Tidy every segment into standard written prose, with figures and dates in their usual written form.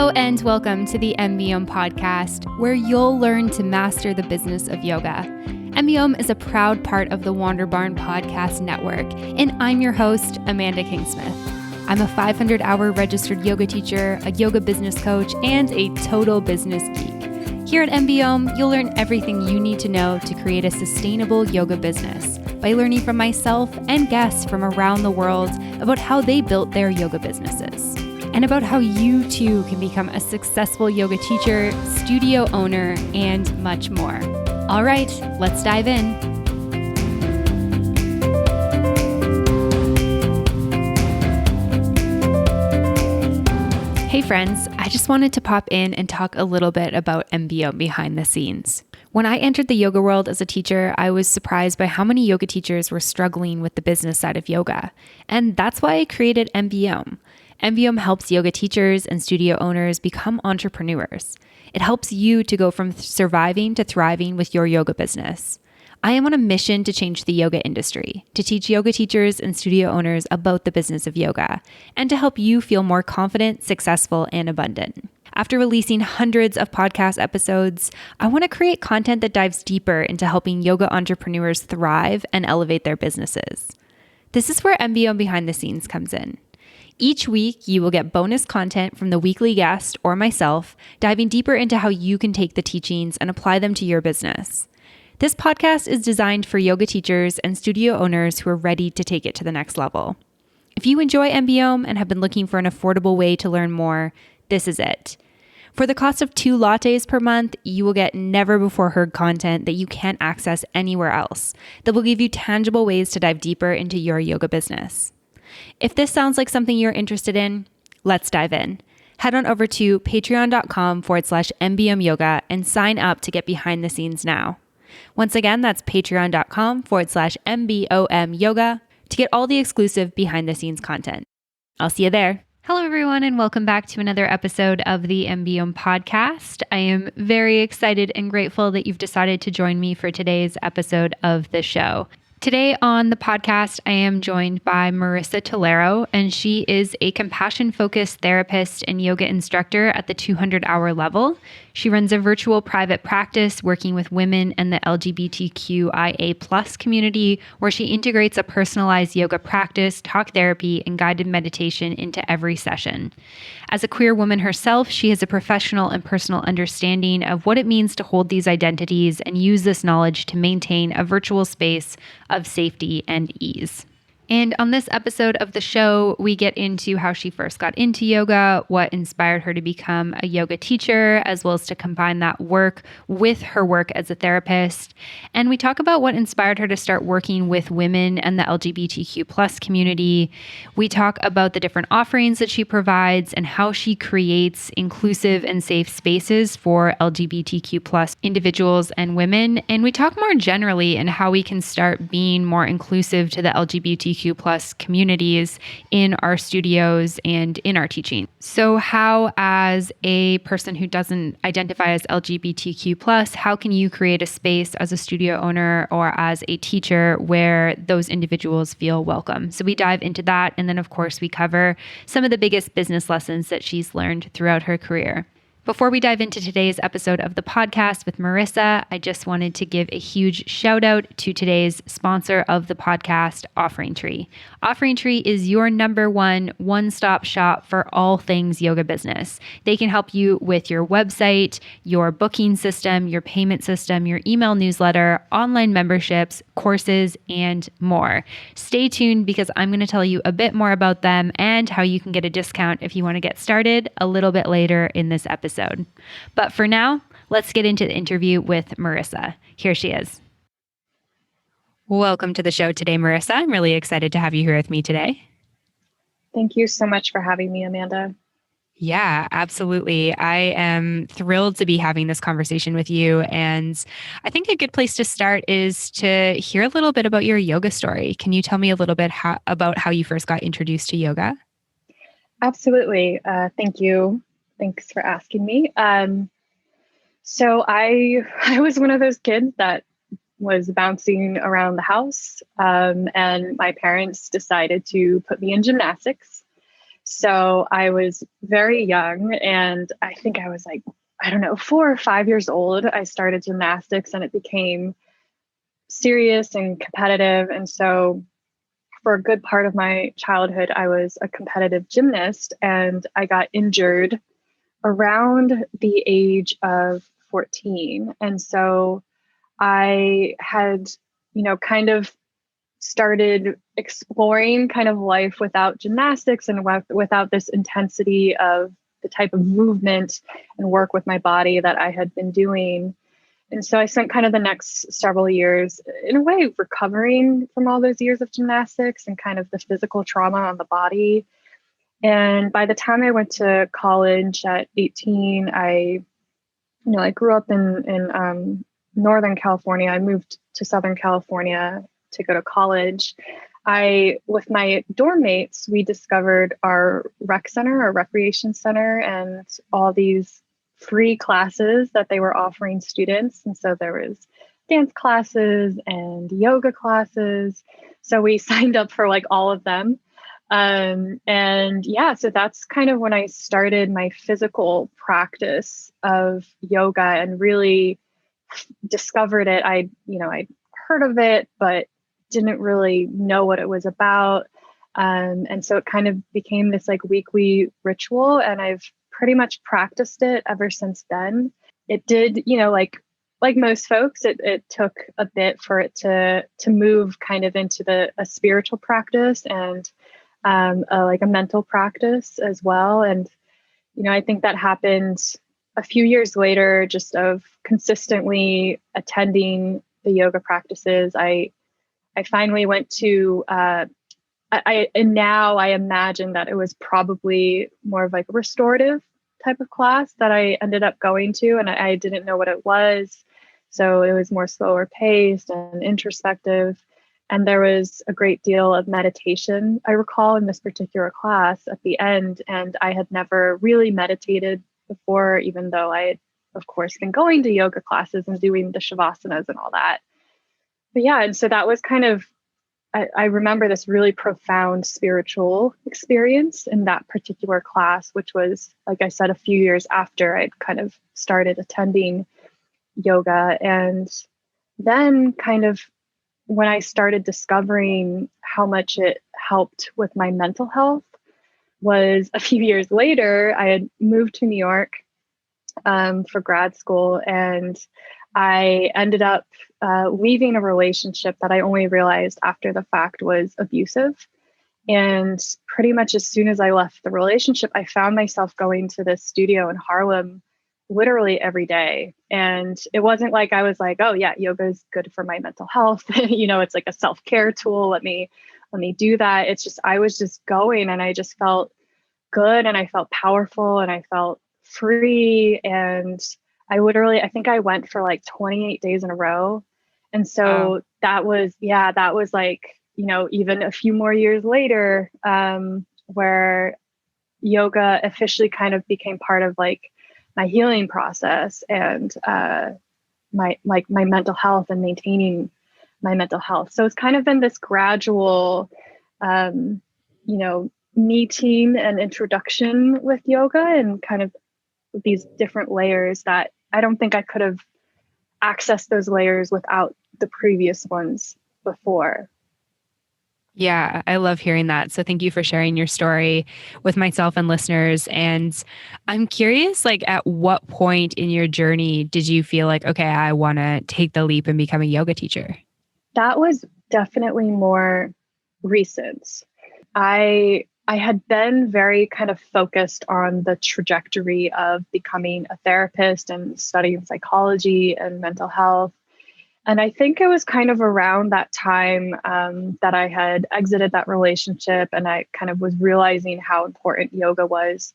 Hello and welcome to the MBM podcast, where you'll learn to master the business of yoga. MBM is a proud part of the Wander Barn Podcast Network, and I'm your host, Amanda Kingsmith. I'm a 500-hour registered yoga teacher, a yoga business coach, and a total business geek. Here at MBM, you'll learn everything you need to know to create a sustainable yoga business by learning from myself and guests from around the world about how they built their yoga businesses, and about how you too can become a successful yoga teacher, studio owner, and much more. All right, let's dive in. Hey friends, I just wanted to pop in and talk a little bit about MBM Behind the Scenes. When I entered the yoga world as a teacher, I was surprised by how many yoga teachers were struggling with the business side of yoga. And that's why I created MBM. MBM helps yoga teachers and studio owners become entrepreneurs. It helps you to go from surviving to thriving with your yoga business. I am on a mission to change the yoga industry, to teach yoga teachers and studio owners about the business of yoga, and to help you feel more confident, successful, and abundant. After releasing hundreds of podcast episodes, I want to create content that dives deeper into helping yoga entrepreneurs thrive and elevate their businesses. This is where MBM Behind the Scenes comes in. Each week, you will get bonus content from the weekly guest or myself, diving deeper into how you can take the teachings and apply them to your business. This podcast is designed for yoga teachers and studio owners who are ready to take it to the next level. If you enjoy MBM and have been looking for an affordable way to learn more, this is it. For the cost of 2 lattes per month, you will get never-before-heard content that you can't access anywhere else that will give you tangible ways to dive deeper into your yoga business. If this sounds like something you're interested in, let's dive in. Head on over to patreon.com/MBM Yoga and sign up to get behind the scenes now. Once again, that's patreon.com/MBOM Yoga to get all the exclusive behind the scenes content. I'll see you there. Hello, everyone, and welcome back to another episode of the MBM podcast. I am very excited and grateful that you've decided to join me for today's episode of the show. Today on the podcast, I am joined by Marissa Tolero, and she is a compassion-focused therapist and yoga instructor at the 200-hour level. She runs a virtual private practice working with women and the LGBTQIA+ community, where she integrates a personalized yoga practice, talk therapy, and guided meditation into every session. As a queer woman herself, she has a professional and personal understanding of what it means to hold these identities and use this knowledge to maintain a virtual space of safety and ease. And on this episode of the show, we get into how she first got into yoga, what inspired her to become a yoga teacher, as well as to combine that work with her work as a therapist. And we talk about what inspired her to start working with women and the LGBTQ+ community. We talk about the different offerings that she provides and how she creates inclusive and safe spaces for LGBTQ+ individuals and women. And we talk more generally in how we can start being more inclusive to the LGBTQ+ communities in our studios and in our teaching. So how, as a person who doesn't identify as LGBTQ+, how can you create a space as a studio owner or as a teacher where those individuals feel welcome? So we dive into that. And then, of course, we cover some of the biggest business lessons that she's learned throughout her career. Before we dive into today's episode of the podcast with Marissa, I just wanted to give a huge shout out to today's sponsor of the podcast, Offering Tree. Offering Tree is your number one-stop shop for all things yoga business. They can help you with your website, your booking system, your payment system, your email newsletter, online memberships, courses, and more. Stay tuned because I'm going to tell you a bit more about them and how you can get a discount if you want to get started a little bit later in this episode. But for now, let's get into the interview with Marissa. Here she is. Welcome to the show today, Marissa. I'm really excited to have you here with me today. Thank you so much for having me, Amanda. Yeah, absolutely. I am thrilled to be having this conversation with you. And I think a good place to start is to hear a little bit about your yoga story. Can you tell me a little bit about how you first got introduced to yoga? Absolutely. Thank you. Thanks for asking me. So I was one of those kids that was bouncing around the house, and my parents decided to put me in gymnastics. So I was very young, and I think I was like, I don't know, 4 or 5 years old. I started gymnastics and it became serious and competitive. And so for a good part of my childhood, I was a competitive gymnast, and I got injured around the age of 14. And so I had, kind of started exploring kind of life without gymnastics and without this intensity of the type of movement and work with my body that I had been doing. And so I spent kind of the next several years, in a way, recovering from all those years of gymnastics and kind of the physical trauma on the body. And by the time I went to college at 18, I grew up in Northern California. I moved to Southern California to go to college. With my dorm mates, we discovered our rec center, our recreation center, and all these free classes that they were offering students. And so there was dance classes and yoga classes. So we signed up for like all of them. And yeah, so that's kind of when I started my physical practice of yoga and really discovered it. I'd heard of it, but didn't really know what it was about. And so it kind of became this like weekly ritual, and I've pretty much practiced it ever since then. It did, like most folks, it took a bit for it to move kind of into a spiritual practice and like a mental practice as well. And, I think that happened a few years later, just of consistently attending the yoga practices. I finally went to, and now I imagine that it was probably more of like a restorative type of class that I ended up going to, and I didn't know what it was. So it was more slower paced and introspective. And there was a great deal of meditation, I recall, in this particular class at the end. And I had never really meditated before, even though I had, of course, been going to yoga classes and doing the shavasanas and all that. But yeah, and so that was kind of, I remember this really profound spiritual experience in that particular class, which was, like I said, a few years after I'd kind of started attending yoga. And then kind of when I started discovering how much it helped with my mental health was a few years later. I had moved to New York for grad school, and I ended up leaving a relationship that I only realized after the fact was abusive. And pretty much as soon as I left the relationship, I found myself going to this studio in Harlem literally every day. And it wasn't like I was like, oh yeah, yoga is good for my mental health. It's like a self-care tool. Let me do that. It's just, I was just going, and I just felt good, and I felt powerful, and I felt free. And I think I went for like 28 days in a row. And so Wow. that was like, even a few more years later, where yoga officially kind of became part of like my healing process and my mental health and maintaining my mental health. So it's kind of been this gradual, meeting and introduction with yoga, and kind of these different layers that I don't think I could have accessed those layers without the previous ones before. Yeah, I love hearing that. So thank you for sharing your story with myself and listeners. And I'm curious, like, at what point in your journey did you feel like, okay, I want to take the leap and become a yoga teacher? That was definitely more recent. I had been very kind of focused on the trajectory of becoming a therapist and studying psychology and mental health. And I think it was kind of around that time that I had exited that relationship, and I kind of was realizing how important yoga was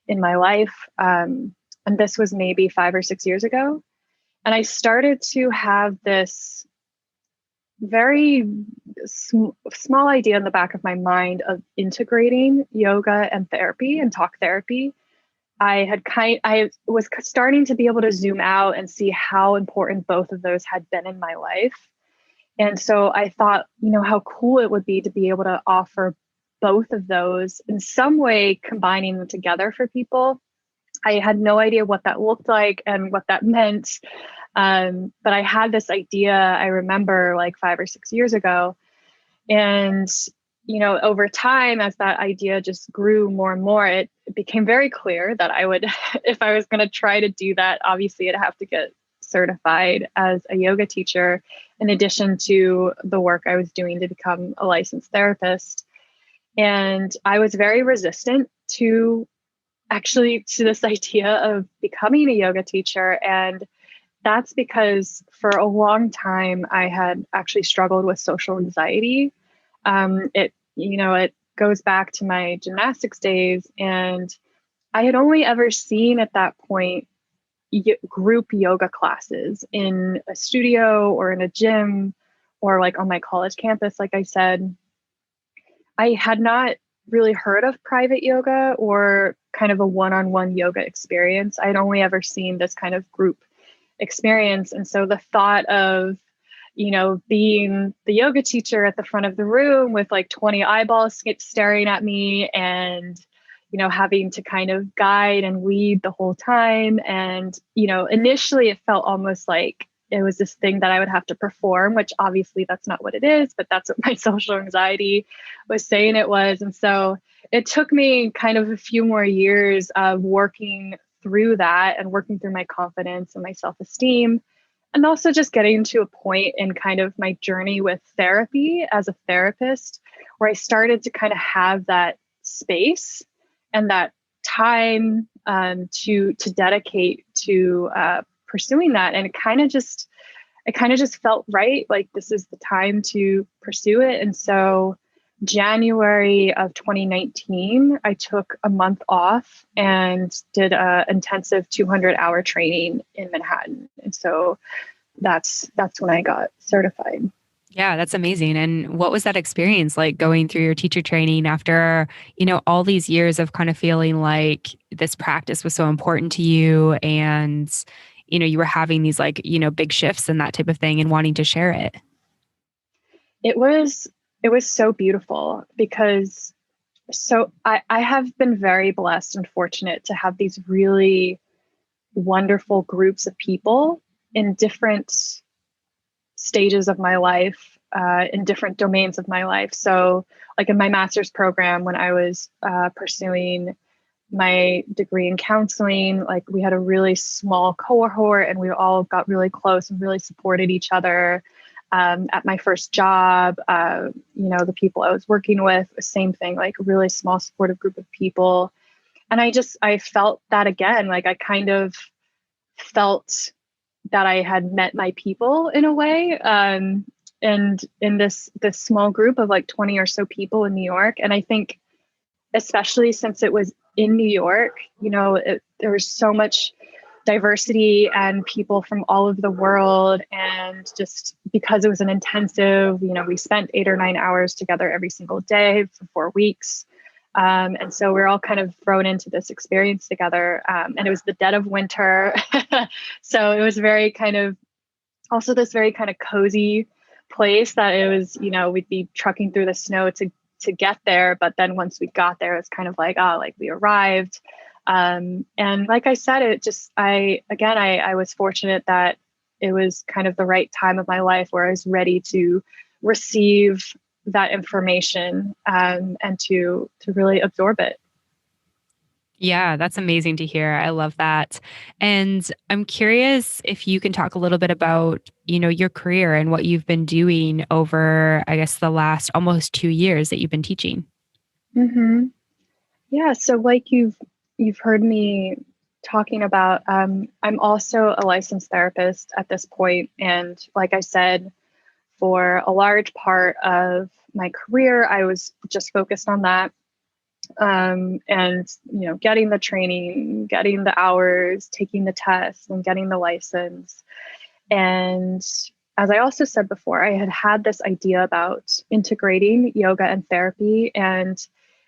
in my life. And this was maybe 5 or 6 years ago. And I started to have this very small idea in the back of my mind of integrating yoga and therapy and talk therapy. I was starting to be able to zoom out and see how important both of those had been in my life. And so I thought, how cool it would be to be able to offer both of those in some way, combining them together for people. I had no idea what that looked like and what that meant. But I had this idea, I remember like 5 or 6 years ago. And, over time, as that idea just grew more and more, it became very clear that I would, if I was going to try to do that, obviously I'd have to get certified as a yoga teacher, in addition to the work I was doing to become a licensed therapist. And I was very resistant to this idea of becoming a yoga teacher. And that's because for a long time, I had actually struggled with social anxiety. It goes back to my gymnastics days, and I had only ever seen at that point group yoga classes in a studio or in a gym or like on my college campus. Like I said, I had not really heard of private yoga or kind of a one-on-one yoga experience. I'd only ever seen this kind of group experience. And so the thought of, being the yoga teacher at the front of the room with like 20 eyeballs staring at me and, having to kind of guide and lead the whole time. And, initially it felt almost like it was this thing that I would have to perform, which obviously that's not what it is, but that's what my social anxiety was saying it was. And so it took me kind of a few more years of working through that and working through my confidence and my self-esteem, and also just getting to a point in kind of my journey with therapy as a therapist where I started to kind of have that space and that time to dedicate to pursuing that. And it kind of just felt right. Like this is the time to pursue it. And so January of 2019, I took a month off and did an intensive 200-hour training in Manhattan. And so that's when I got certified. Yeah, that's amazing. And what was that experience like going through your teacher training after, all these years of kind of feeling like this practice was so important to you and, you were having these like, big shifts and that type of thing and wanting to share it? It was so beautiful because I have been very blessed and fortunate to have these really wonderful groups of people in different stages of my life, in different domains of my life. So like in my master's program, when I was pursuing my degree in counseling, like we had a really small cohort and we all got really close and really supported each other. At my first job, the people I was working with, same thing, like a really small supportive group of people. And I felt that again, like I kind of felt that I had met my people in a way. And in this small group of like 20 or so people in New York. And I think, especially since it was in New York, there was so much diversity and people from all over the world. And just because it was an intensive, we spent 8 or 9 hours together every single day for 4 weeks. And so we're all kind of thrown into this experience together. And it was the dead of winter. So it was very kind of also this very kind of cozy place that it was, we'd be trucking through the snow to get there. But then once we got there, it's kind of like, like we arrived. And like I said, I was fortunate that it was kind of the right time of my life where I was ready to receive that information, and to really absorb it. Yeah, that's amazing to hear. I love that. And I'm curious if you can talk a little bit about, your career and what you've been doing over, I guess, the last almost 2 years that you've been teaching. Mm-hmm. Yeah. So like you've heard me talking about, I'm also a licensed therapist at this point. And like I said, for a large part of my career, I was just focused on that. And, getting the training, getting the hours, taking the tests and getting the license. And as I also said before, I had this idea about integrating yoga and therapy. And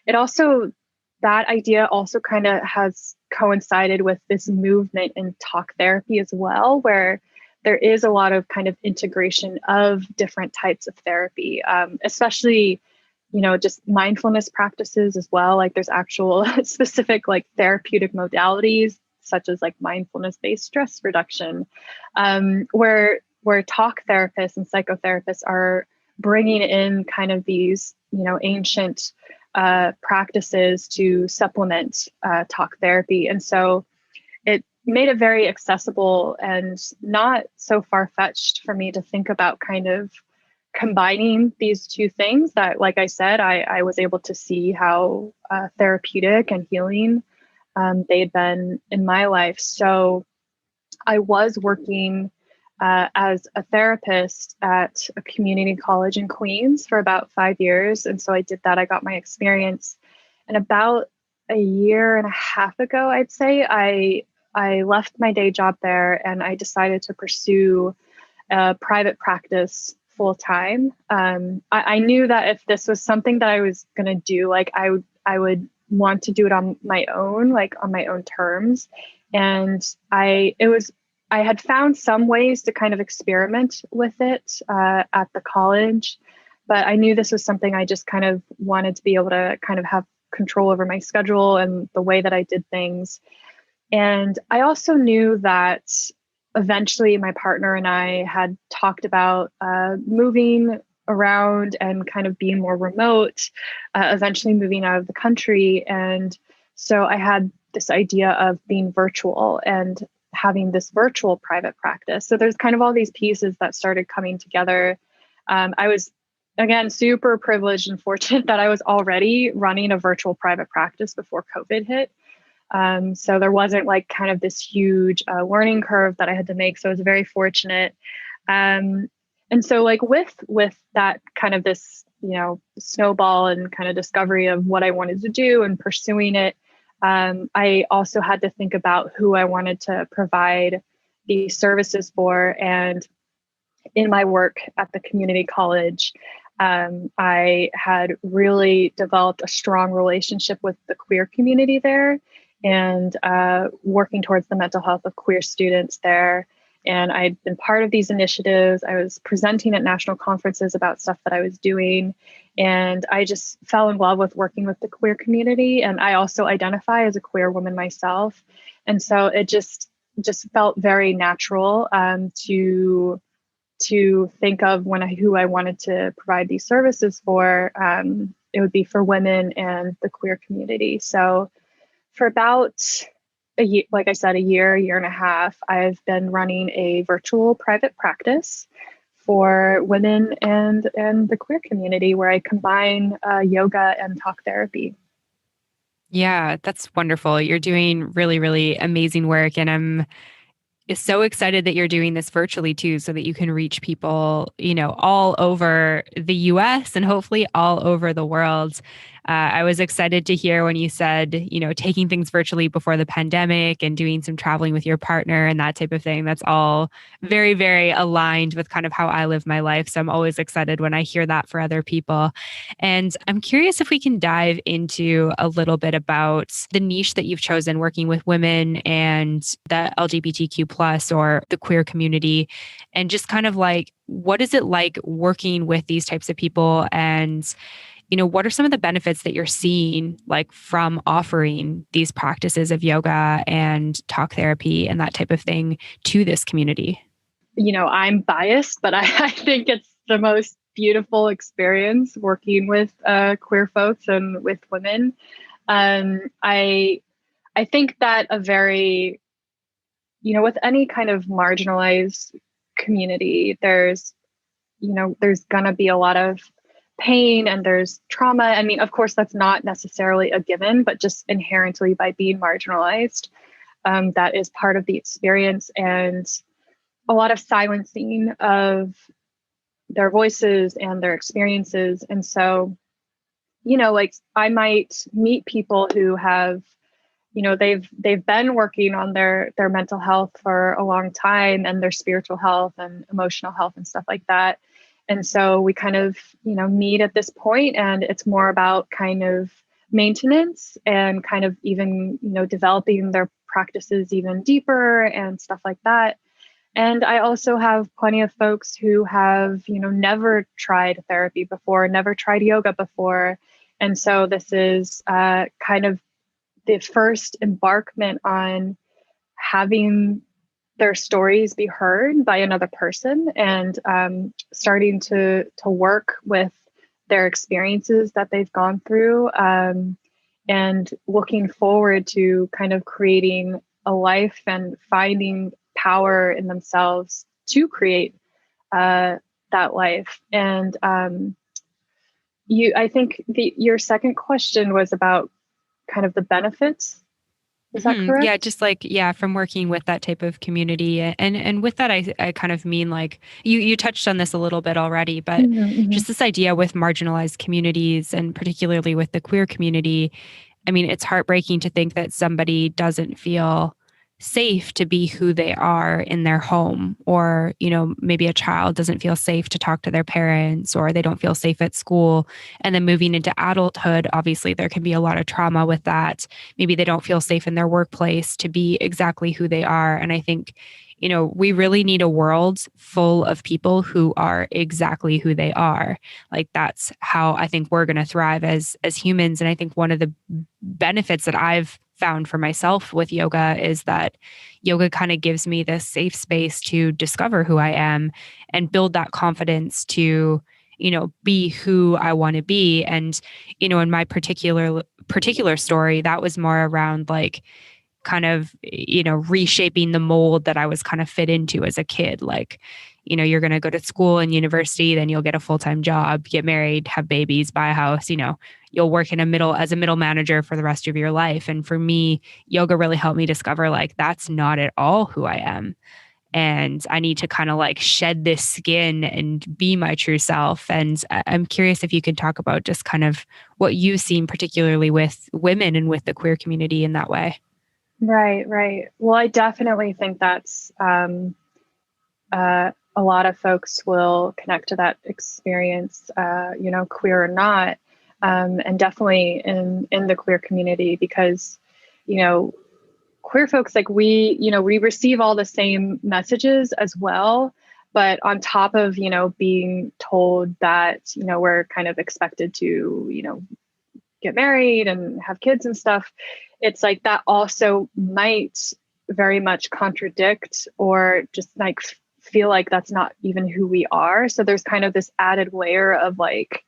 that idea also kind of has coincided with this movement in talk therapy as well, where there is a lot of kind of integration of different types of therapy, especially just mindfulness practices as well. Like there's actual specific like therapeutic modalities such as like mindfulness-based stress reduction, where talk therapists and psychotherapists are bringing in kind of these, ancient practices to supplement talk therapy. And so it made it very accessible and not so far-fetched for me to think about kind of combining these two things that, like I said, I was able to see how therapeutic and healing they'd been in my life. So I was working as a therapist at a community college in Queens for about 5 years. And so I did that. I got my experience. And about a year and a half ago, I'd say, I left my day job there and I decided to pursue a private practice full time. I knew that if this was something that I was going to do, like I would want to do it on my own, like on my own terms. And I had found some ways to kind of experiment with it at the college, but I knew this was something I just kind of wanted to be able to kind of have control over my schedule and the way that I did things. And I also knew that eventually my partner and I had talked about moving around and kind of being more remote, eventually moving out of the country. And so I had this idea of being virtual and having this virtual private practice. So there's kind of all these pieces that started coming together. I was, again, super privileged and fortunate that I was already running a virtual private practice before COVID hit. So there wasn't like kind of this huge learning curve that I had to make. So I was very fortunate. And so like with that kind of this, snowball and kind of discovery of what I wanted to do and pursuing it, I also had to think about who I wanted to provide these services for. And in my work at the community college, I had really developed a strong relationship with the queer community there and working towards the mental health of queer students there. And I'd been part of these initiatives. I was presenting at national conferences about stuff that I was doing. And I just fell in love with working with the queer community. And I also identify as a queer woman myself. And so it just felt very natural to think of who I wanted to provide these services for. It would be for women and the queer community. So for about a year, like I said, a year and a half, I've been running a virtual private practice for women and the queer community where I combine yoga and talk therapy. Yeah, that's wonderful. You're doing really, really amazing work. And I'm so excited that you're doing this virtually too, so that you can reach people, all over the US and hopefully all over the world. I was excited to hear when you said, taking things virtually before the pandemic and doing some traveling with your partner and that type of thing. That's all very, very aligned with kind of how I live my life. So I'm always excited when I hear that for other people. And I'm curious if we can dive into a little bit about the niche that you've chosen working with women and the LGBTQ plus or the queer community, and just kind of like, what is it like working with these types of people? And what are some of the benefits that you're seeing like from offering these practices of yoga and talk therapy and that type of thing to this community? I'm biased, but I think it's the most beautiful experience working with queer folks and with women. I think that a very, with any kind of marginalized community, there's gonna be a lot of pain and there's trauma. I mean, of course, that's not necessarily a given, but just inherently by being marginalized, that is part of the experience, and a lot of silencing of their voices and their experiences. And so, like I might meet people who have, they've been working on their mental health for a long time and their spiritual health and emotional health and stuff like that. And so we kind of, meet at this point, and it's more about kind of maintenance and kind of even, developing their practices even deeper and stuff like that. And I also have plenty of folks who have, never tried therapy before, never tried yoga before. And so this is kind of the first embarkment on having their stories be heard by another person, and starting to work with their experiences that they've gone through, and looking forward to kind of creating a life and finding power in themselves to create that life. And I think your second question was about kind of the benefits. Is that correct? Yeah, just like, yeah, from working with that type of community. And with that, I kind of mean like you touched on this a little bit already, but just this idea with marginalized communities and particularly with the queer community. I mean, it's heartbreaking to think that somebody doesn't feel safe to be who they are in their home, or, maybe a child doesn't feel safe to talk to their parents, or they don't feel safe at school. And then moving into adulthood, obviously there can be a lot of trauma with that. Maybe they don't feel safe in their workplace to be exactly who they are. And I think, we really need a world full of people who are exactly who they are. Like, that's how I think we're going to thrive as humans. And I think one of the benefits that I've found for myself with yoga is that yoga kind of gives me this safe space to discover who I am and build that confidence to, be who I want to be. And, in my particular story, that was more around like kind of, reshaping the mold that I was kind of fit into as a kid. Like, you're going to go to school and university, then you'll get a full-time job, get married, have babies, buy a house, you'll work as a middle manager for the rest of your life. And for me, yoga really helped me discover like, that's not at all who I am. And I need to kind of like shed this skin and be my true self. And I'm curious if you could talk about just kind of what you've seen, particularly with women and with the queer community in that way. Right, right. Well, I definitely think that's a lot of folks will connect to that experience, queer or not, and definitely in the queer community, because, queer folks, like we receive all the same messages as well. But on top of, being told that, we're kind of expected to, get married and have kids and stuff, it's like that also might very much contradict or just like feel like that's not even who we are. So there's kind of this added layer of like,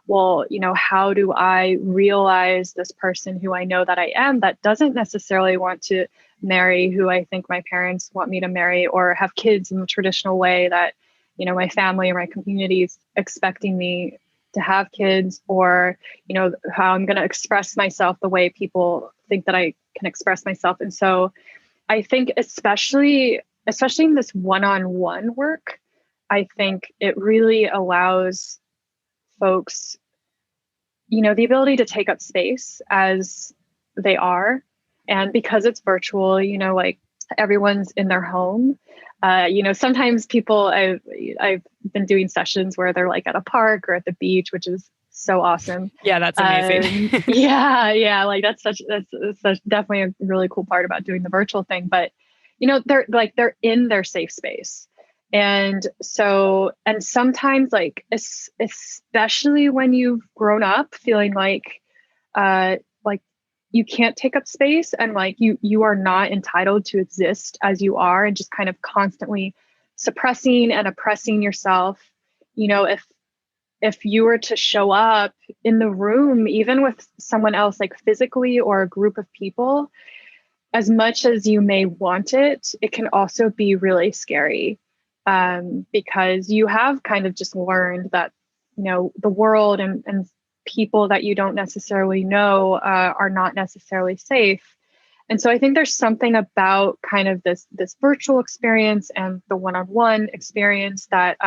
well, how do I realize this person who I know that I am that doesn't necessarily want to marry who I think my parents want me to marry, or have kids in the traditional way that, my family or my community is expecting me to have kids, or, how I'm going to express myself the way people think that I can express myself. And so I think especially in this one-on-one work, I think it really allows folks, the ability to take up space as they are. And because it's virtual, like everyone's in their home. Sometimes people, I've been doing sessions where they're like at a park or at the beach, which is so awesome. Yeah, that's amazing. Yeah. Like that's definitely a really cool part about doing the virtual thing. But, they're in their safe space. And so, and sometimes like, especially when you've grown up feeling like you can't take up space, and like you are not entitled to exist as you are, and just kind of constantly suppressing and oppressing yourself. If you were to show up in the room, even with someone else, like physically, or a group of people, as much as you may want it, it can also be really scary, because you have kind of just learned that, the world and people that you don't necessarily know are not necessarily safe. And so I think there's something about kind of this virtual experience and the one-on-one experience that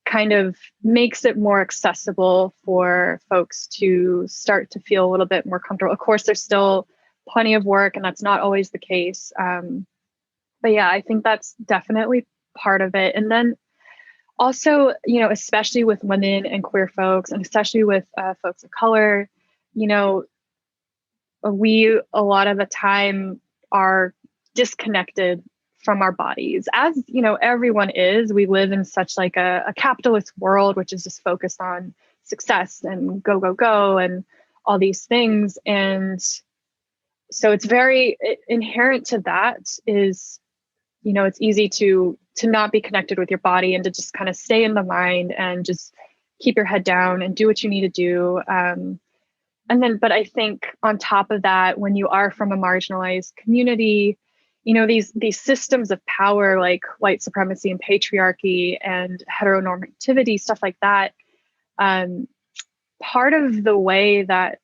kind of makes it more accessible for folks to start to feel a little bit more comfortable. Of course, there's still plenty of work, and that's not always the case. But yeah, I think that's definitely part of it. And then also, especially with women and queer folks, and especially with folks of color, we a lot of the time are disconnected from our bodies. As you know, everyone is. We live in such like a capitalist world, which is just focused on success and go, go, go, and all these things. And so it's very inherent to that is, you know, it's easy to not be connected with your body and to just kind of stay in the mind and just keep your head down and do what you need to do. And then, but I think on top of that, when you are from a marginalized community, you know, these systems of power like white supremacy and patriarchy and heteronormativity, stuff like that, part of the way that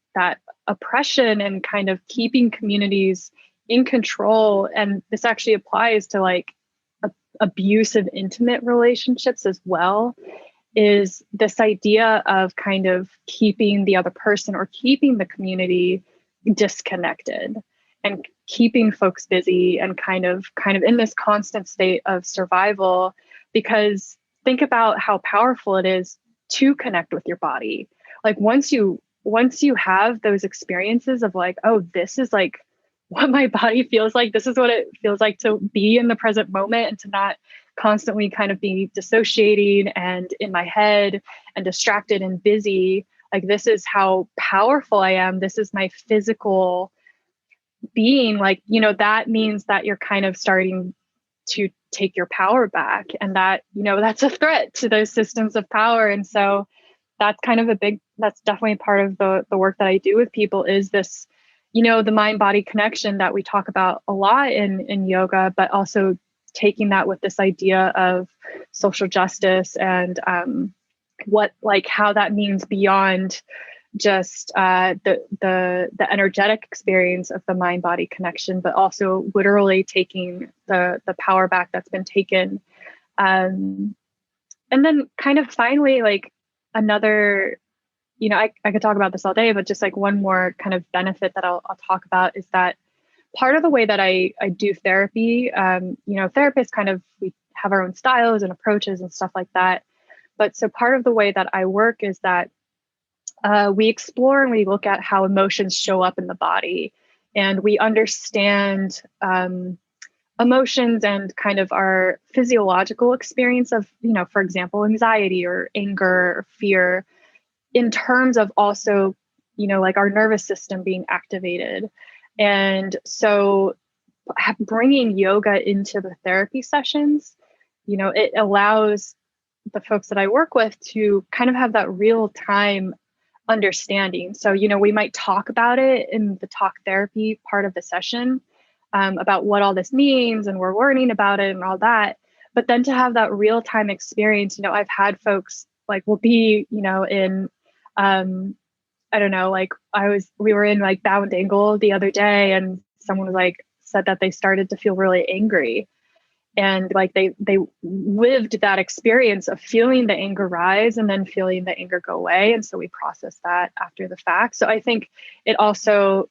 oppression and kind of keeping communities in control, and this actually applies to like abusive intimate relationships as well, is this idea of kind of keeping the other person or keeping the community disconnected and keeping folks busy and kind of in this constant state of survival. Because think about how powerful it is to connect with your body. Like once you have those experiences of like, oh, this is like what my body feels like, this is what it feels like to be in the present moment and to not constantly kind of be dissociating and in my head and distracted and busy. Like, this is how powerful I am. This is my physical being. Like, you know, that means that you're kind of starting to take your power back. And that, you know, that's a threat to those systems of power. And so that's kind of that's definitely part of the work that I do with people is this, you know, the mind body connection that we talk about a lot in yoga, but also taking that with this idea of social justice and what, like, how that means beyond just the energetic experience of the mind body connection, but also literally taking the power back that's been taken. And then kind of finally, like, another, you know, I could talk about this all day, but just like one more kind of benefit that I'll talk about is that part of the way that I do therapy, you know, therapists kind of, we have our own styles and approaches and stuff like that. But so part of the way that I work is that we explore and we look at how emotions show up in the body, and we understand emotions and kind of our physiological experience of, you know, for example, anxiety or anger or fear, in terms of also, you know, like our nervous system being activated. And so bringing yoga into the therapy sessions, you know, it allows the folks that I work with to kind of have that real time understanding. So, you know, we might talk about it in the talk therapy part of the session, about what all this means, and we're learning about it and all that. But then to have that real time experience, you know, I've had folks like, will be, you know, in, I don't know, like we were in like Bound Angle the other day, and someone was like, said that they started to feel really angry. And like they lived that experience of feeling the anger rise and then feeling the anger go away. And so we process that after the fact. So I think it also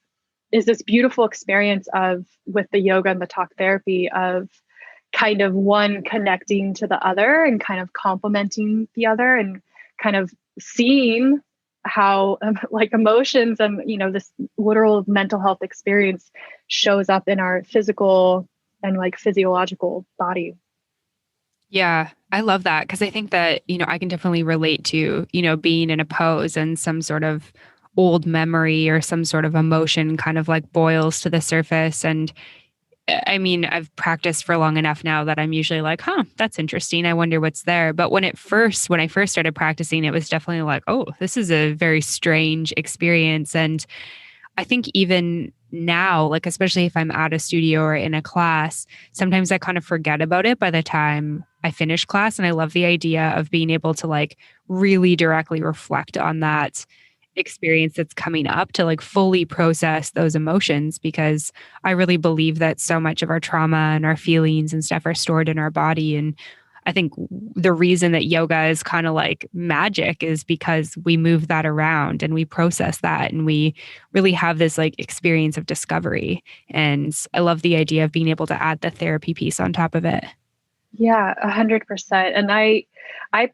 is this beautiful experience of, with the yoga and the talk therapy, of kind of one connecting to the other and kind of complementing the other, and kind of seeing how like emotions and, you know, this literal mental health experience shows up in our physical and like physiological body. Yeah, I love that, because I think that, you know, I can definitely relate to, you know, being in a pose and some sort of old memory or some sort of emotion kind of like boils to the surface. And I mean, I've practiced for long enough now that I'm usually like, huh, that's interesting. I wonder what's there. But when I first started practicing, it was definitely like, oh, this is a very strange experience. And I think even now, like, especially if I'm at a studio or in a class, sometimes I kind of forget about it by the time I finish class. And I love the idea of being able to like really directly reflect on that experience that's coming up, to like fully process those emotions, because I really believe that so much of our trauma and our feelings and stuff are stored in our body. And I think the reason that yoga is kind of like magic is because we move that around and we process that, and we really have this like experience of discovery. And I love the idea of being able to add the therapy piece on top of it. Yeah, 100%. And I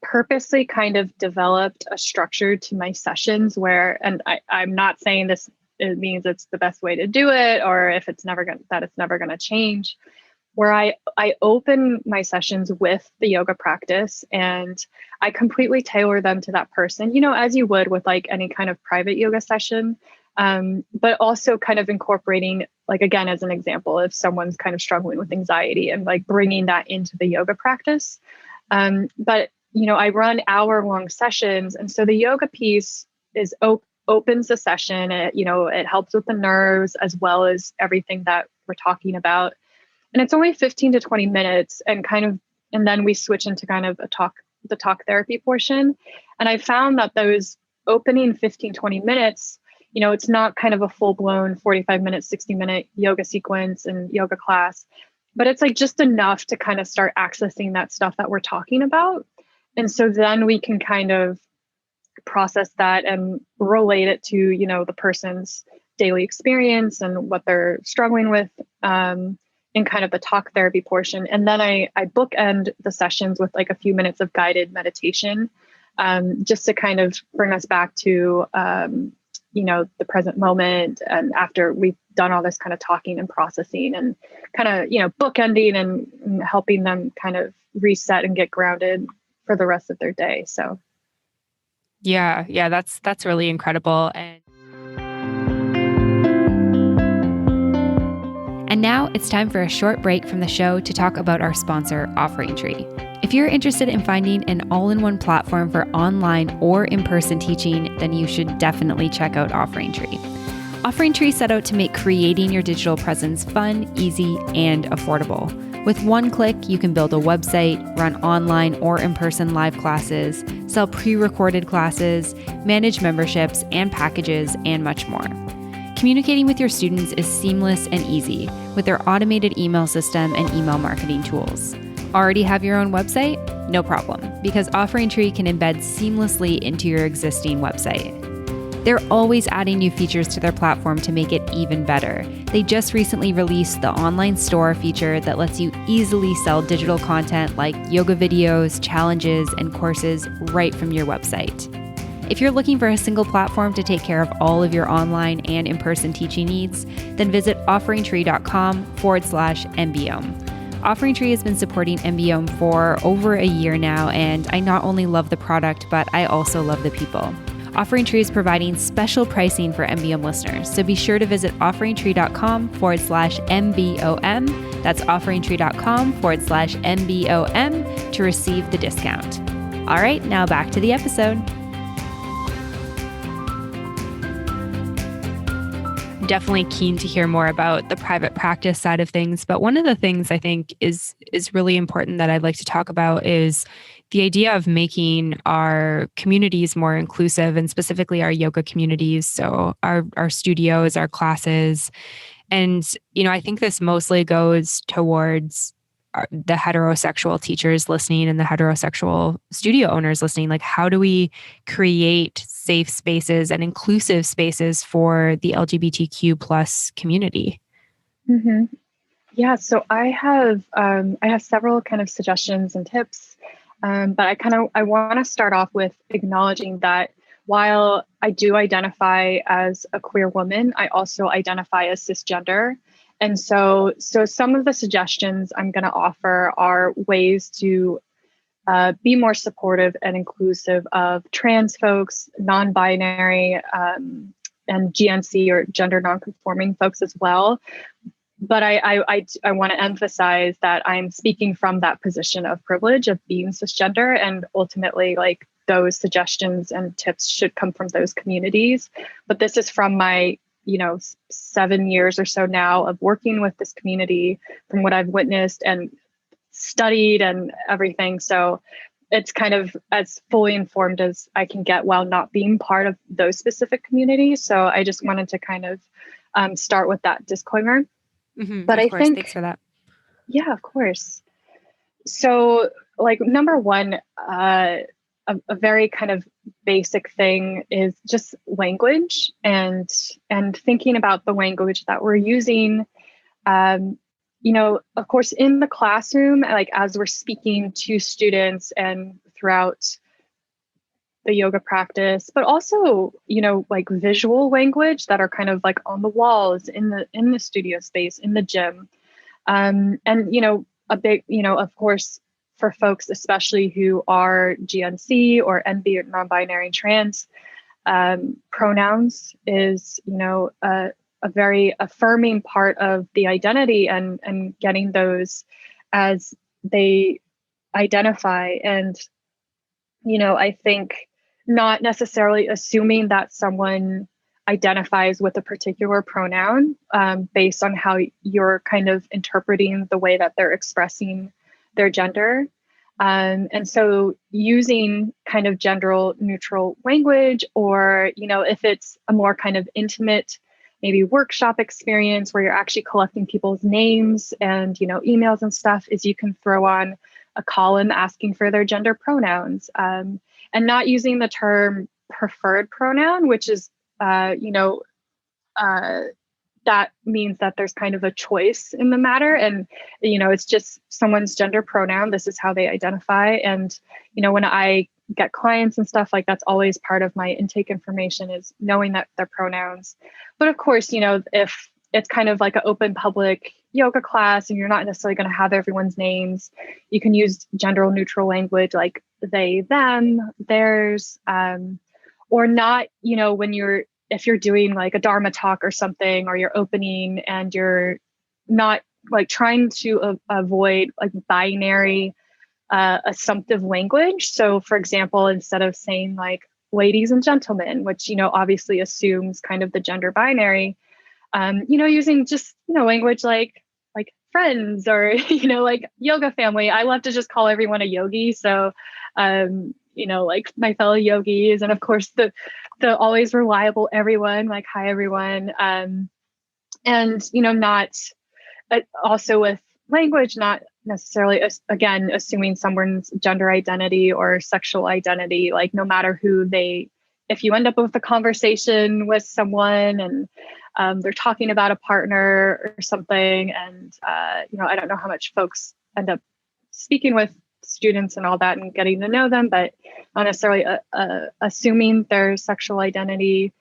purposely kind of developed a structure to my sessions where, and I'm not saying this, it means it's the best way to do it, or if it's never going to change. where I open my sessions with the yoga practice, and I completely tailor them to that person, as you would with like any kind of private yoga session. But also kind of incorporating, like, again, as an example, if someone's kind of struggling with anxiety and like bringing that into the yoga practice. But, I run hour-long sessions. And so the yoga piece is opens the session. It helps with the nerves as well as everything that we're talking about. And it's only 15 to 20 minutes, and then we switch into kind of the talk therapy portion. And I found that those opening 15, 20 minutes, it's not kind of a full blown 45-minute, 60-minute yoga sequence and yoga class, but it's like just enough to kind of start accessing that stuff that we're talking about. And so then we can kind of process that and relate it to, the person's daily experience and what they're struggling with in kind of the talk therapy portion. And then I bookend the sessions with like a few minutes of guided meditation, just to kind of bring us back to, the present moment. And after we've done all this kind of talking and processing and kind of, bookending and helping them kind of reset and get grounded for the rest of their day. So. Yeah, that's really incredible. And now it's time for a short break from the show to talk about our sponsor, Offering Tree. If you're interested in finding an all-in-one platform for online or in-person teaching, then you should definitely check out Offering Tree. Offering Tree set out to make creating your digital presence fun, easy, and affordable. With one click, you can build a website, run online or in-person live classes, sell pre-recorded classes, manage memberships and packages, and much more. Communicating with your students is seamless and easy with their automated email system and email marketing tools. Already have your own website? No problem, because Offering Tree can embed seamlessly into your existing website. They're always adding new features to their platform to make it even better. They just recently released the online store feature that lets you easily sell digital content like yoga videos, challenges, and courses right from your website. If you're looking for a single platform to take care of all of your online and in-person teaching needs, then visit offeringtree.com/MBM. Offering Tree has been supporting MBM for over a year now, and I not only love the product, but I also love the people. Offering Tree is providing special pricing for MBM listeners, so be sure to visit offeringtree.com/MBOM. That's offeringtree.com/MBOM to receive the discount. All right, now back to the episode. Definitely keen to hear more about the private practice side of things. But one of the things I think is really important that I'd like to talk about is the idea of making our communities more inclusive, and specifically our yoga communities. So our studios, our classes. And, I think this mostly goes towards the heterosexual teachers listening and the heterosexual studio owners listening. Like, how do we create safe spaces and inclusive spaces for the LGBTQ plus community? Mm-hmm. Yeah, so I have several kind of suggestions and tips, but I want to start off with acknowledging that while I do identify as a queer woman, I also identify as cisgender. And so some of the suggestions I'm going to offer are ways to be more supportive and inclusive of trans folks, non-binary, and GNC or gender non-conforming folks as well. But I want to emphasize that I'm speaking from that position of privilege of being cisgender, and ultimately, like, those suggestions and tips should come from those communities. But this is from my 7 years or so now of working with this community, from what I've witnessed and studied and everything. So it's kind of as fully informed as I can get while not being part of those specific communities. So I just wanted to kind of start with that disclaimer. Mm-hmm, but of I course, think, thanks for that. Yeah, of course. So, like, number one, a very kind of basic thing is just language and thinking about the language that we're using. Of course, in the classroom, like as we're speaking to students and throughout the yoga practice, but also, like visual language that are kind of like on the walls in the studio space, in the gym. And, a big, of course, for folks, especially who are GNC or NB, non-binary and trans, pronouns is, a very affirming part of the identity, and getting those as they identify. And, I think not necessarily assuming that someone identifies with a particular pronoun based on how you're kind of interpreting the way that they're expressing their gender. And so using kind of gender neutral language, or, if it's a more kind of intimate, maybe workshop experience where you're actually collecting people's names and, emails and stuff, is you can throw on a column asking for their gender pronouns, and not using the term preferred pronoun, which is, that means that there's kind of a choice in the matter. And, it's just someone's gender pronoun. This is how they identify. And, when I get clients and stuff, like, that's always part of my intake information, is knowing that their pronouns. But of course, if it's kind of like an open public yoga class and you're not necessarily going to have everyone's names, you can use gender neutral language like they, them, theirs, or not, if you're doing like a Dharma talk or something, or you're opening and you're not like trying to avoid like binary assumptive language. So for example, instead of saying like ladies and gentlemen, which, obviously assumes kind of the gender binary, using just, language like friends, or, like yoga family. I love to just call everyone a yogi. So, like my fellow yogis, and of course the always reliable everyone, like, hi everyone. And, not also with language, not necessarily, again, assuming someone's gender identity or sexual identity, like no matter who if you end up with a conversation with someone and they're talking about a partner or something, and, I don't know how much folks end up speaking with students and all that and getting to know them, but not necessarily assuming their sexual identity.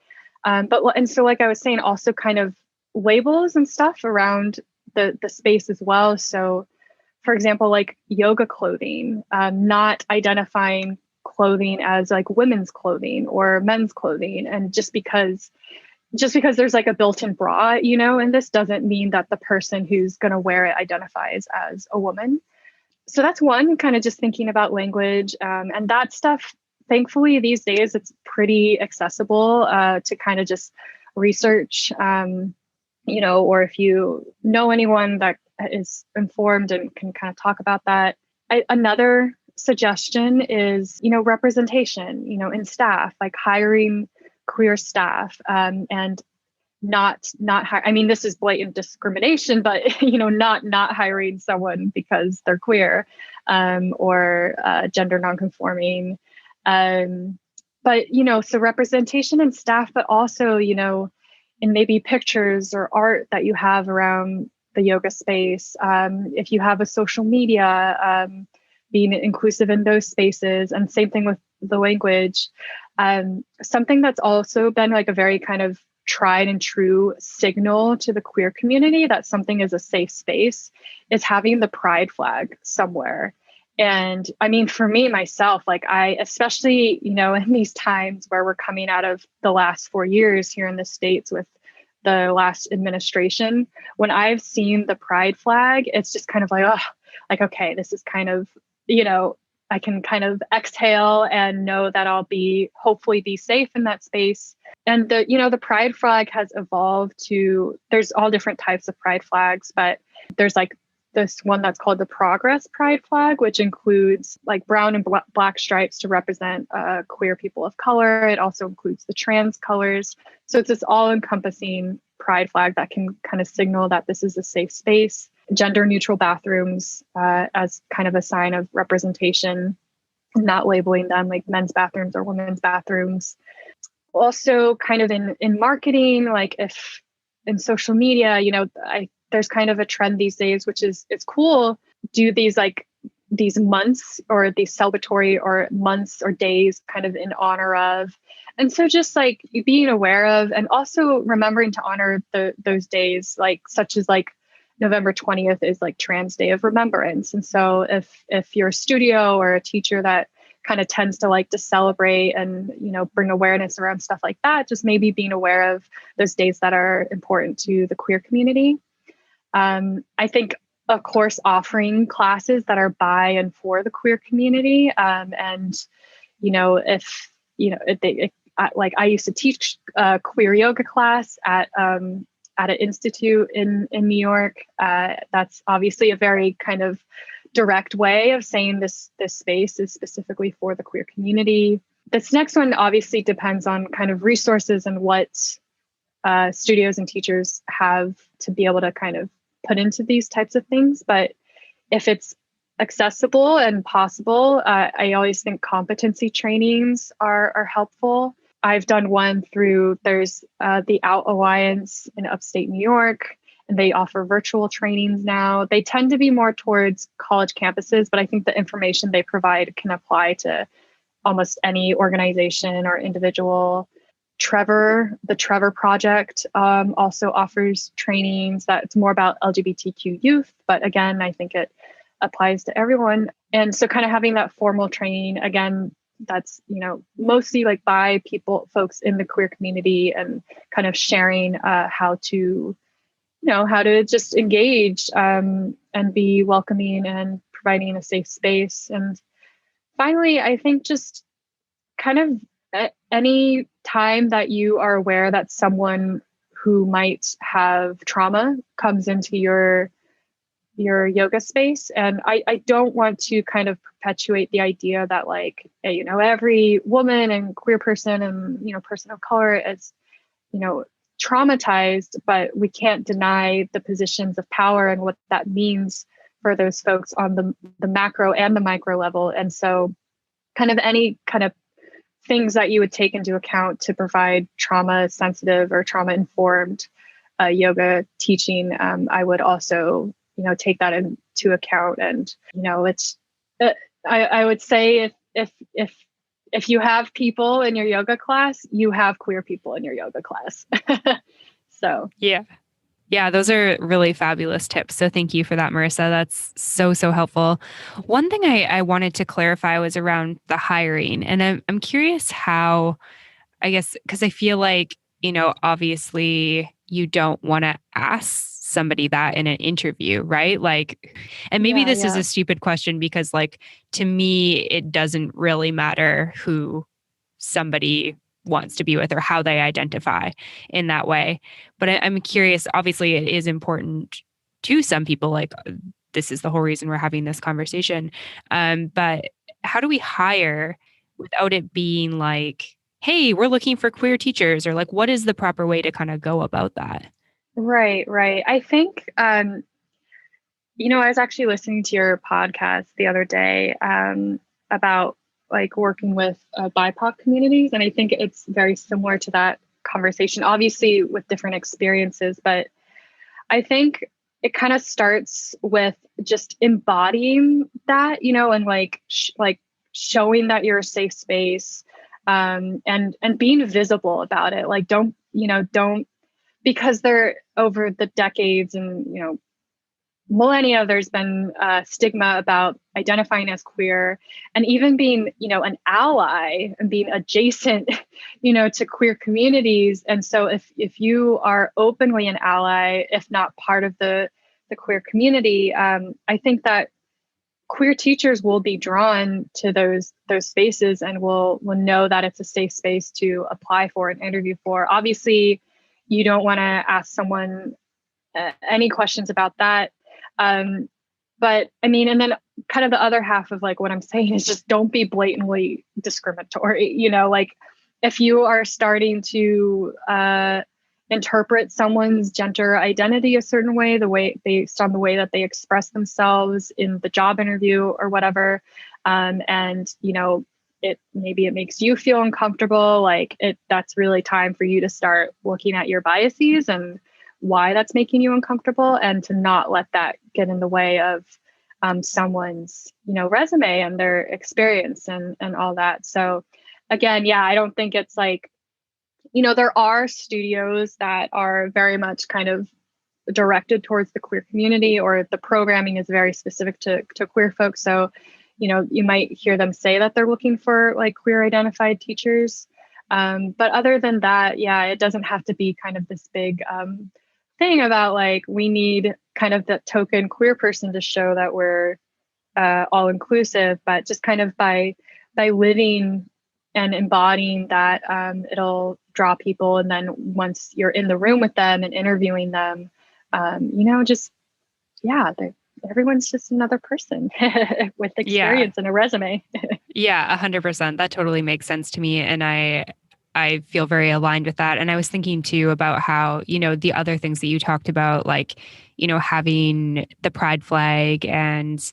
And so, like I was saying, also kind of labels and stuff around the space as well. So, for example, like yoga clothing, not identifying clothing as like women's clothing or men's clothing, and just because there's like a built-in bra, and this doesn't mean that the person who's going to wear it identifies as a woman. So that's one, kind of just thinking about language, and that stuff. Thankfully, these days it's pretty accessible to kind of just research, or if you know anyone that is informed and can kind of talk about that. Another suggestion is, representation, in staff, like hiring queer staff, and not hire. I mean, this is blatant discrimination, but not hiring someone because they're queer, or gender nonconforming. But so representation in staff, but also in maybe pictures or art that you have around the yoga space. If you have a social media, being inclusive in those spaces, and same thing with the language. Something that's also been like a very kind of tried and true signal to the queer community that something is a safe space is having the pride flag somewhere. And I mean, for me, myself, like especially, in these times where we're coming out of the last 4 years here in the States with the last administration, when I've seen the pride flag, it's just kind of like, oh, like, okay, this is kind of, I can kind of exhale and know that I'll hopefully be safe in that space. And the pride flag has evolved there's all different types of pride flags, but there's like this one that's called the Progress Pride flag, which includes like brown and black stripes to represent queer people of color. It also includes the trans colors. So it's this all-encompassing pride flag that can kind of signal that this is a safe space. Gender neutral bathrooms as kind of a sign of representation, not labeling them like men's bathrooms or women's bathrooms. Also kind of in marketing, like if in social media, there's kind of a trend these days, which is, it's cool, do these months or these celebratory or months or days kind of in honor of. And so just like being aware of, and also remembering to honor those days, like such as like November 20th is like Trans Day of Remembrance. And so if you're a studio or a teacher that kind of tends to like to celebrate and, bring awareness around stuff like that, just maybe being aware of those days that are important to the queer community. I think, of course, offering classes that are by and for the queer community. Like I used to teach a queer yoga class at an institute in New York. That's obviously a very kind of direct way of saying this space is specifically for the queer community. This next one obviously depends on kind of resources and what studios and teachers have to be able to kind of put into these types of things. But if it's accessible and possible, I always think competency trainings are helpful. I've done one there's the Out Alliance in upstate New York, and they offer virtual trainings now. They tend to be more towards college campuses, but I think the information they provide can apply to almost any organization or individual. The Trevor Project also offers trainings that's more about LGBTQ youth. But again, I think it applies to everyone. And so kind of having that formal training, again, that's, mostly like by folks in the queer community, and kind of sharing how to just engage and be welcoming and providing a safe space. And finally, I think just kind of any time that you are aware that someone who might have trauma comes into your yoga space. And I don't want to kind of perpetuate the idea that like, every woman and queer person and, person of color is, traumatized, but we can't deny the positions of power and what that means for those folks on the macro and the micro level. And so kind of any kind of things that you would take into account to provide trauma sensitive or trauma informed yoga teaching, I would also, take that into account. And, it's, I would say if you have people in your yoga class, you have queer people in your yoga class. So, yeah. Yeah, those are really fabulous tips. So thank you for that, Marissa. That's so, so helpful. One thing I wanted to clarify was around the hiring. And I'm curious how, I guess, because I feel like, obviously you don't want to ask somebody that in an interview, right? Like, and maybe this is a stupid question because like, to me, it doesn't really matter who somebody wants to be with or how they identify in that way. But I'm curious, obviously it is important to some people, like this is the whole reason we're having this conversation. But how do we hire without it being like, hey, we're looking for queer teachers, or like, what is the proper way to kind of go about that? Right. I think, I was actually listening to your podcast the other day about like working with BIPOC communities. And I think it's very similar to that conversation, obviously with different experiences, but I think it kind of starts with just embodying that, and like showing that you're a safe space, and being visible about it. Like, don't, because they're over the decades and, millennia, there's been stigma about identifying as queer, and even being, an ally and being adjacent, to queer communities. And so if you are openly an ally, if not part of the queer community, I think that queer teachers will be drawn to those spaces and will know that it's a safe space to apply for and interview for. Obviously, you don't want to ask someone any questions about that. But I mean, and then kind of the other half of like what I'm saying is just don't be blatantly discriminatory. Like if you are starting to interpret someone's gender identity a certain way, based on the way that they express themselves in the job interview or whatever, and maybe it makes you feel uncomfortable, that's really time for you to start looking at your biases and why that's making you uncomfortable, and to not let that get in the way of someone's, resume and their experience and all that. So again, I don't think it's like, there are studios that are very much kind of directed towards the queer community, or the programming is very specific to queer folks. So, you might hear them say that they're looking for like queer identified teachers. But other than that, yeah, it doesn't have to be kind of this big thing about like, we need kind of that token queer person to show that we're all inclusive, but just kind of by living and embodying that, it'll draw people. And then once you're in the room with them and interviewing them, just, yeah, everyone's just another person with experience and a resume. Yeah, 100%. That totally makes sense to me. And I feel very aligned with that. And I was thinking too about how, the other things that you talked about, like, having the pride flag and,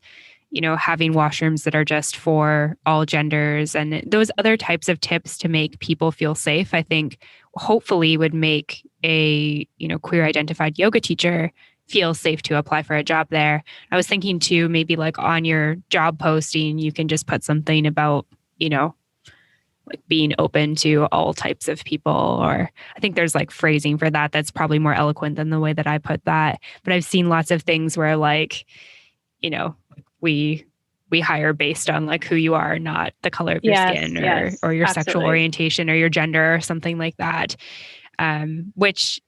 having washrooms that are just for all genders and those other types of tips to make people feel safe, I think hopefully would make a, queer identified yoga teacher feel safe to apply for a job there. I was thinking too, maybe like on your job posting, you can just put something about, like being open to all types of people, or I think there's like phrasing for that that's probably more eloquent than the way that I put that. But I've seen lots of things where like, we hire based on like who you are, not the color of your skin or your sexual orientation or your gender or something like that. Which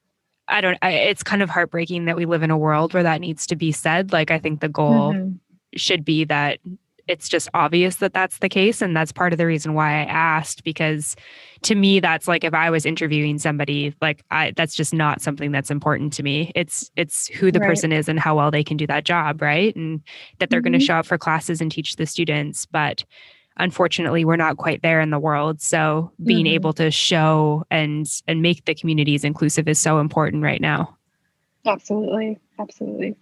it's kind of heartbreaking that we live in a world where that needs to be said. Like, I think the goal should be that it's just obvious that that's the case. And that's part of the reason why I asked, because to me, that's like, if I was interviewing somebody, like that's just not something that's important to me. It's who the person is and how well they can do that job. Right. And that they're going to show up for classes and teach the students. But unfortunately, we're not quite there in the world. So being able to show and make the communities inclusive is so important right now. Absolutely. Absolutely.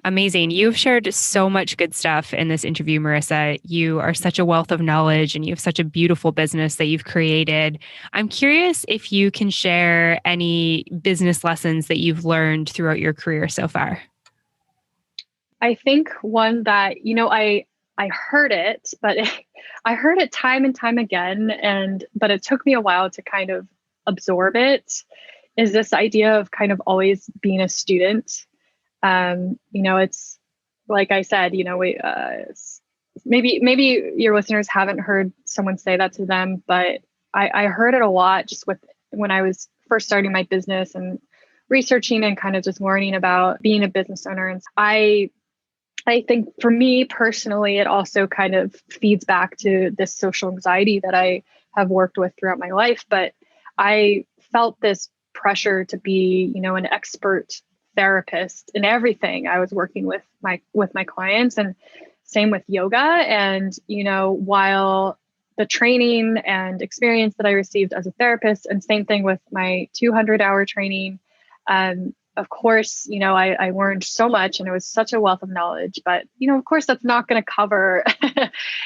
Amazing. You've shared so much good stuff in this interview, Marissa. You are such a wealth of knowledge and you have such a beautiful business that you've created. I'm curious if you can share any business lessons that you've learned throughout your career so far. I think one that, I heard it, but I heard it time and time again, but it took me a while to kind of absorb it, is this idea of kind of always being a student. It's like I said, maybe your listeners haven't heard someone say that to them, but I heard it a lot just when I was first starting my business and researching and kind of just learning about being a business owner. And I think for me personally, it also kind of feeds back to this social anxiety that I have worked with throughout my life. But I felt this pressure to be, an expert therapist in everything I was working with my clients, and same with yoga. And, while the training and experience that I received as a therapist, and same thing with my 200-hour training, of course, I learned so much and it was such a wealth of knowledge, but, of course, that's not going to cover,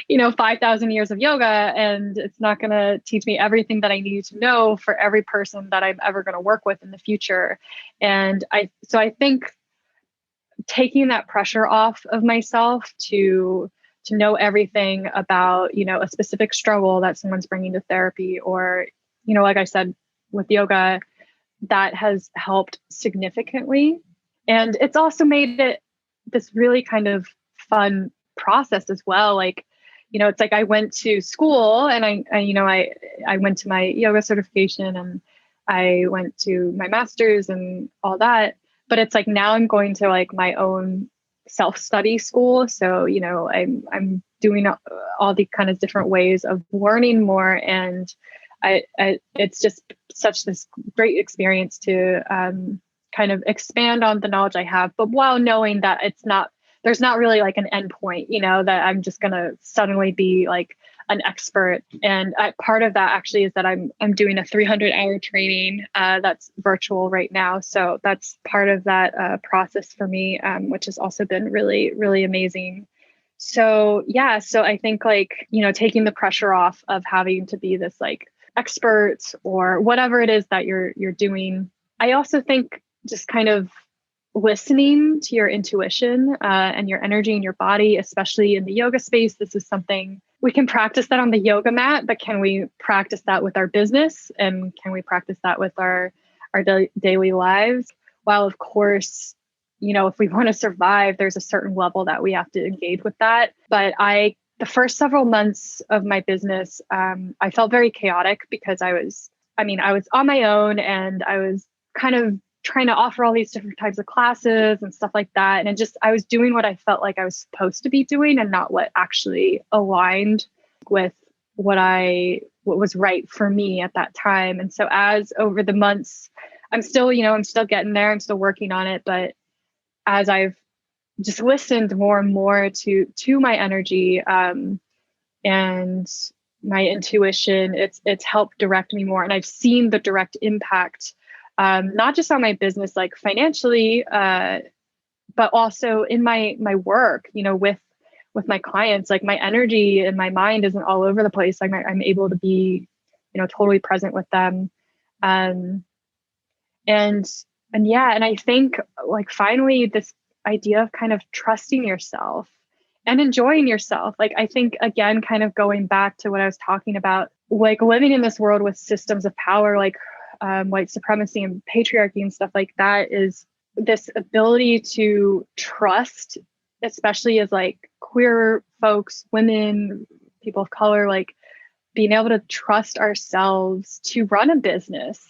5,000 years of yoga, and it's not going to teach me everything that I need to know for every person that I'm ever going to work with in the future. And I think taking that pressure off of myself to know everything about, a specific struggle that someone's bringing to therapy, or, like I said, with yoga, that has helped significantly. And it's also made it this really kind of fun process as well. Like, it's like I went to school and I went to my yoga certification and I went to my master's and all that. But it's like now I'm going to like my own self-study school. So, I'm doing all the kind of different ways of learning more. And it's just such this great experience to kind of expand on the knowledge I have, but while knowing that there's not really like an end point, that I'm just going to suddenly be like an expert. And part of that actually is that I'm doing a 300-hour training that's virtual right now. So that's part of that process for me, which has also been really, really amazing. So yeah, so I think like, taking the pressure off of having to be this like expert or whatever it is that you're doing. I also think just kind of listening to your intuition and your energy in your body, especially in the yoga space. This is something we can practice that on the yoga mat, but can we practice that with our business? And can we practice that with our daily lives? while of course, if we want to survive, there's a certain level that we have to engage with that. But the first several months of my business, I felt very chaotic because I was on my own, and I was kind of trying to offer all these different types of classes and stuff like that. And I was doing what I felt like I was supposed to be doing and not what actually aligned with what was right for me at that time. And so as over the months, I'm still getting there. I'm still working on it. But as I've just listened more and more to my energy, and my intuition, it's helped direct me more. And I've seen the direct impact, not just on my business, like financially, but also in my work, with my clients. Like my energy and my mind isn't all over the place. Like I'm able to be, totally present with them. And I think like finally this idea of kind of trusting yourself and enjoying yourself. Like, I think, again, kind of going back to what I was talking about, like living in this world with systems of power, like white supremacy and patriarchy and stuff like that, is this ability to trust, especially as like queer folks, women, people of color, like being able to trust ourselves to run a business,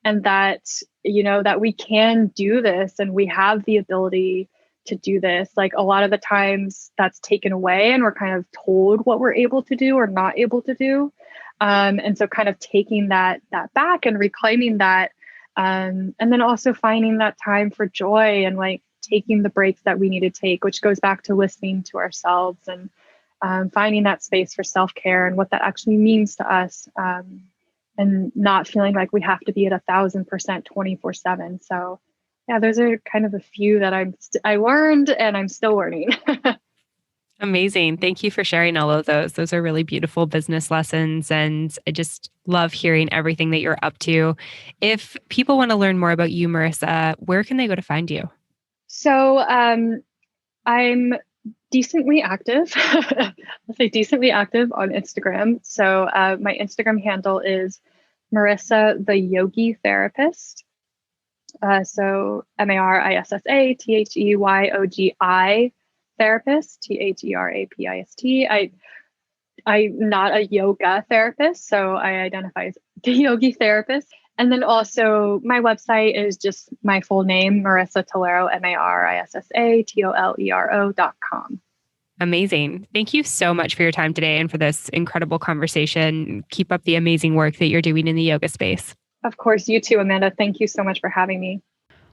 and that, that we can do this and we have the ability to do this. Like a lot of the times that's taken away and we're kind of told what we're able to do or not able to do. And so kind of taking that back and reclaiming that. And then also finding that time for joy and like taking the breaks that we need to take, which goes back to listening to ourselves and finding that space for self-care and what that actually means to us. And not feeling like we have to be at 1,000% 24/7. So yeah, those are kind of a few that I learned and I'm still learning. Amazing. Thank you for sharing all of those. Those are really beautiful business lessons. And I just love hearing everything that you're up to. If people want to learn more about you, Marissa, where can they go to find you? So I'm decently active. I'll say decently active on Instagram. So my Instagram handle is Marissa the Yogi Therapist. So Marissa THEYOGI Therapist, THERAPIST. I'm not a yoga therapist, so I identify as the yogi therapist. And then also my website is just my full name, Marissa Tolero, MarissasTolero.com. Amazing. Thank you so much for your time today and for this incredible conversation. Keep up the amazing work that you're doing in the yoga space. Of course, you too, Amanda. Thank you so much for having me.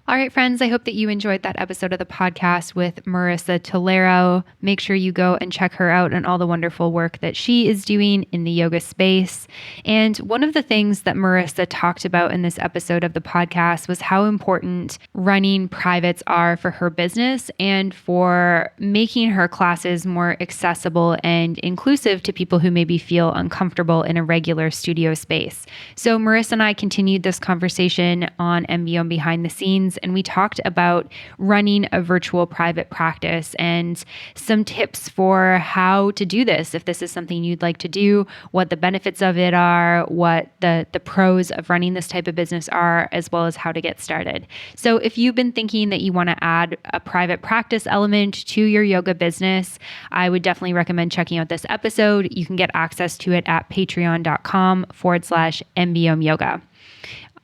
All right, friends, I hope that you enjoyed that episode of the podcast with Marissa Tolero. Make sure you go and check her out and all the wonderful work that she is doing in the yoga space. And one of the things that Marissa talked about in this episode of the podcast was how important running privates are for her business and for making her classes more accessible and inclusive to people who maybe feel uncomfortable in a regular studio space. So Marissa and I continued this conversation on MBM Behind the Scenes, and we talked about running a virtual private practice and some tips for how to do this if this is something you'd like to do, what the benefits of it are, what the pros of running this type of business are, as well as how to get started. So if you've been thinking that you want to add a private practice element to your yoga business, I would definitely recommend checking out this episode. You can get access to it at patreon.com/MBM Yoga.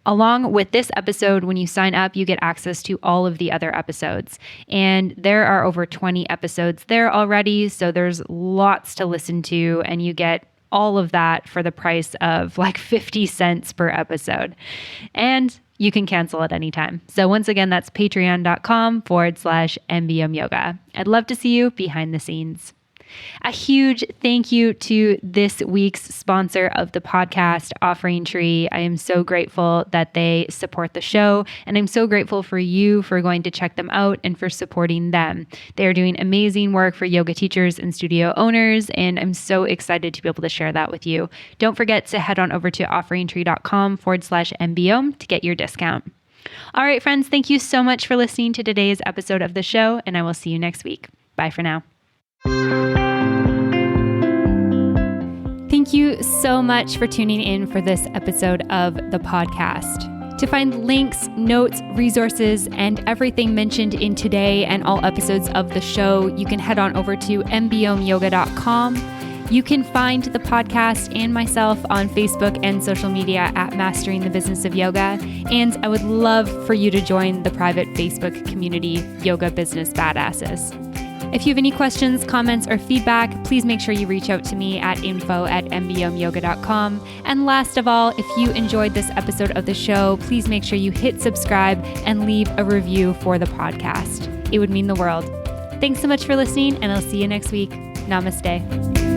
Along with this episode, when you sign up, you get access to all of the other episodes. And there are over 20 episodes there already, so there's lots to listen to, and you get all of that for the price of like 50 cents per episode. And you can cancel at any time. So once again, that's patreon.com/MBM Yoga. I'd love to see you behind the scenes. A huge thank you to this week's sponsor of the podcast, Offering Tree. I am so grateful that they support the show, and I'm so grateful for you for going to check them out and for supporting them. They are doing amazing work for yoga teachers and studio owners, and I'm so excited to be able to share that with you. Don't forget to head on over to offeringtree.com/MBM to get your discount. All right, friends, thank you so much for listening to today's episode of the show, and I will see you next week. Bye for now. Thank you so much for tuning in for this episode of the podcast. To find links, notes, resources, and everything mentioned in today and all episodes of the show, you can head on over to mbomyoga.com. You can find the podcast and myself on Facebook and social media at Mastering the Business of Yoga. And I would love for you to join the private Facebook community, Yoga Business Badasses. If you have any questions, comments, or feedback, please make sure you reach out to me at info@mbomyoga.com. And last of all, if you enjoyed this episode of the show, please make sure you hit subscribe and leave a review for the podcast. It would mean the world. Thanks so much for listening, and I'll see you next week. Namaste.